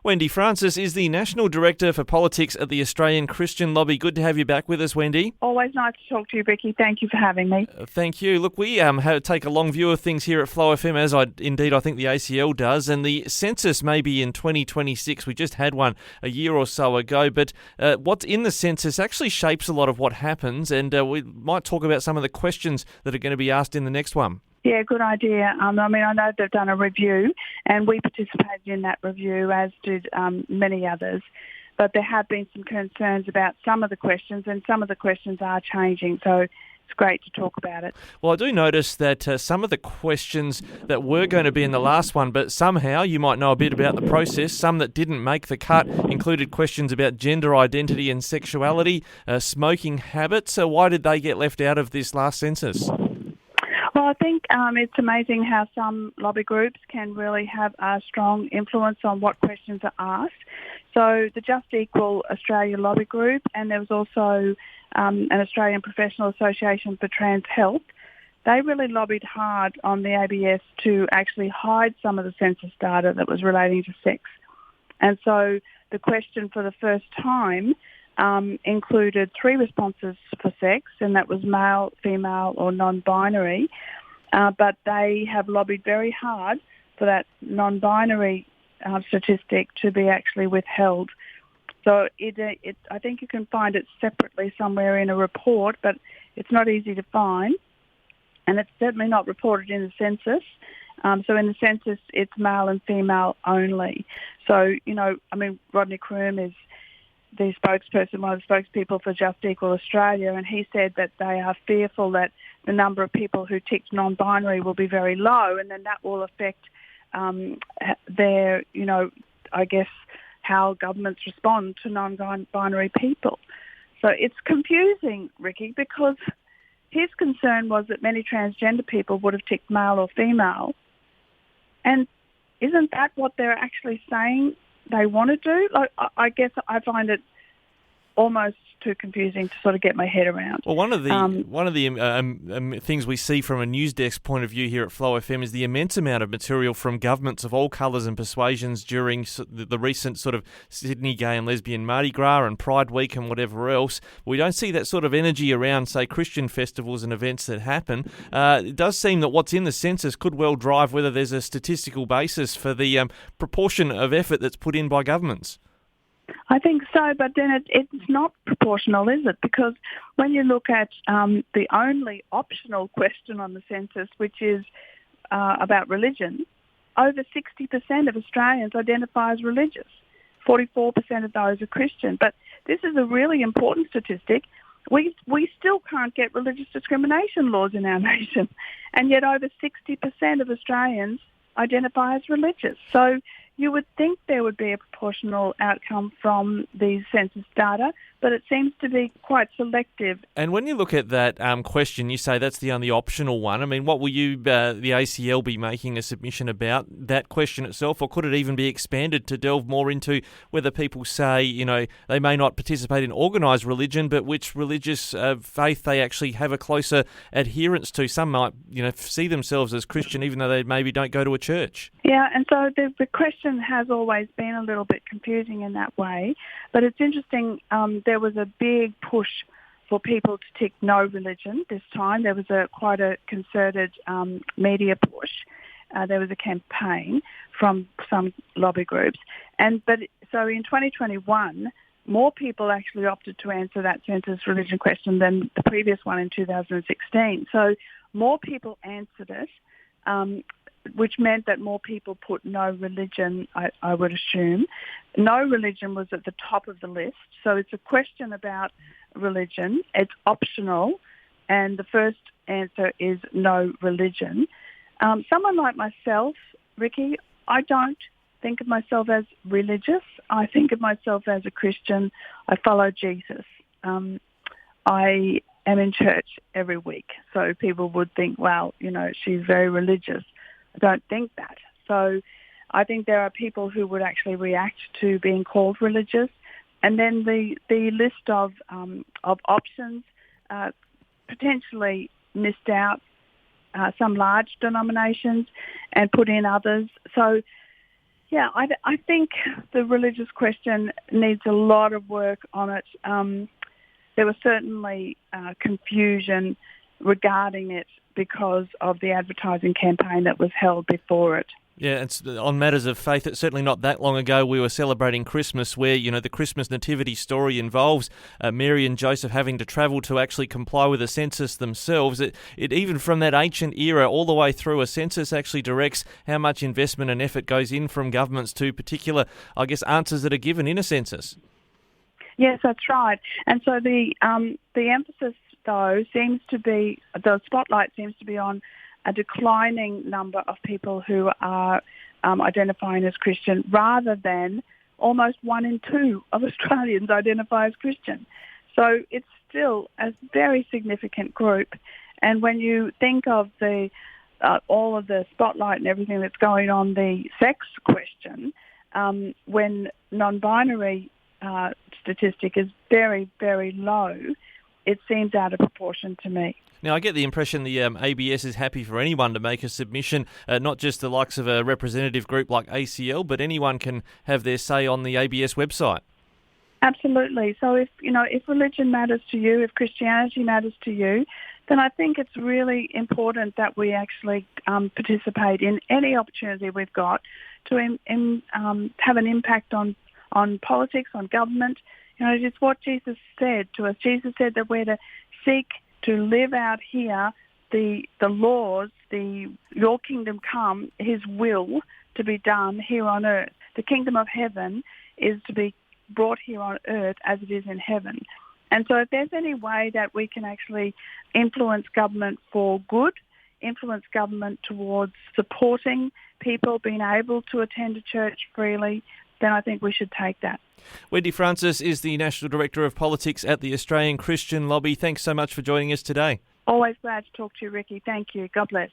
Wendy Francis is the National Director for Politics at the Australian Christian Lobby. Good to have you back with us, Wendy. Always nice to talk to you, Ricky. Thank you for having me. Thank you. Look, we take a long view of things here at Flow FM, as I think the ACL does, and the census may be in 2026. We just had one a year or so ago, but what's in the census actually shapes a lot of what happens, and we might talk about some of the questions that are going to be asked in the next one. Yeah, good idea. I know they've done a review, and we participated in that review, as did many others. But there have been some concerns about some of the questions, and some of the questions are changing. So it's great to talk about it. Well, I do notice that some of the questions that were going to be in the last one, but somehow you might know a bit about the process, some that didn't make the cut, included questions about gender identity and sexuality, smoking habits. So why did they get left out of this last census? Well, I think it's amazing how some lobby groups can really have a strong influence on what questions are asked. So the Just Equal Australia lobby group, and there was also an Australian Professional Association for Trans Health, they really lobbied hard on the ABS to actually hide some of the census data that was relating to sex. And so the question for the first time included 3 responses for sex, and that was male, female or non-binary. But they have lobbied very hard for that non-binary statistic to be actually withheld. So I think you can find it separately somewhere in a report, but it's not easy to find. And it's certainly not reported in the census. So in the census, it's male and female only. So, Rodney Croom is the spokesperson, one of the spokespeople for Just Equal Australia, and he said that they are fearful that the number of people who ticked non-binary will be very low, and then that will affect their, how governments respond to non-binary people. So it's confusing, Ricky, because his concern was that many transgender people would have ticked male or female, and isn't that what they're actually saying they want to do? I guess I find it almost too confusing to sort of get my head around. Well, one of the things we see from a news desk point of view here at Flow FM is the immense amount of material from governments of all colours and persuasions during the recent sort of Sydney Gay and Lesbian Mardi Gras and Pride Week and whatever else. We don't see that sort of energy around, say, Christian festivals and events that happen. It does seem that what's in the census could well drive whether there's a statistical basis for the proportion of effort that's put in by governments. I think so, but then it's not proportional, is it? Because when you look at the only optional question on the census, which is about religion, over 60% of Australians identify as religious. 44% of those are Christian. But this is a really important statistic. We still can't get religious discrimination laws in our nation, and yet over 60% of Australians identify as religious. So you would think there would be a proportional outcome from these census data, but it seems to be quite selective. And when you look at that question, you say that's the only optional one. I mean, what will the ACL be making a submission about, that question itself, or could it even be expanded to delve more into whether people say, they may not participate in organised religion, but which religious faith they actually have a closer adherence to? Some might, see themselves as Christian even though they maybe don't go to a church. Yeah, and so the question has always been a little bit confusing in that way. But it's interesting, there was a big push for people to tick no religion this time. There was quite a concerted media push. There was a campaign from some lobby groups. So in 2021, more people actually opted to answer that census religion question than the previous one in 2016. So more people answered it, which meant that more people put no religion, I would assume. No religion was at the top of the list. So it's a question about religion. It's optional. And the first answer is no religion. Someone like myself, Ricky, I don't think of myself as religious. I think of myself as a Christian. I follow Jesus. I am in church every week. So people would think, well, she's very religious. I don't think that. So I think there are people who would actually react to being called religious. And then the list of options potentially missed out some large denominations and put in others. So, Yeah, I think the religious question needs a lot of work on it. There was certainly confusion regarding it because of the advertising campaign that was held before it. Yeah, it's on matters of faith. It's certainly not that long ago we were celebrating Christmas where, the Christmas nativity story involves Mary and Joseph having to travel to actually comply with a census themselves. It even from that ancient era all the way through, a census actually directs how much investment and effort goes in from governments to particular, answers that are given in a census. Yes, that's right. And so the emphasis, though, the spotlight seems to be on a declining number of people who are identifying as Christian, rather than almost 1 in 2 of Australians identify as Christian. So it's still a very significant group. And when you think of all of the spotlight and everything that's going on the sex question, when non-binary statistic is very, very low, it seems out of proportion to me. Now, I get the impression the ABS is happy for anyone to make a submission, not just the likes of a representative group like ACL, but anyone can have their say on the ABS website. Absolutely. So if religion matters to you, if Christianity matters to you, then I think it's really important that we actually participate in any opportunity we've got to have an impact on politics, on government. It's what Jesus said to us. Jesus said that we're to seek to live out here the laws, your kingdom come, his will to be done here on earth. The kingdom of heaven is to be brought here on earth as it is in heaven. And so if there's any way that we can actually influence government for good, influence government towards supporting people being able to attend a church freely, then I think we should take that. Wendy Francis is the National Director of Politics at the Australian Christian Lobby. Thanks so much for joining us today. Always glad to talk to you, Ricky. Thank you. God bless.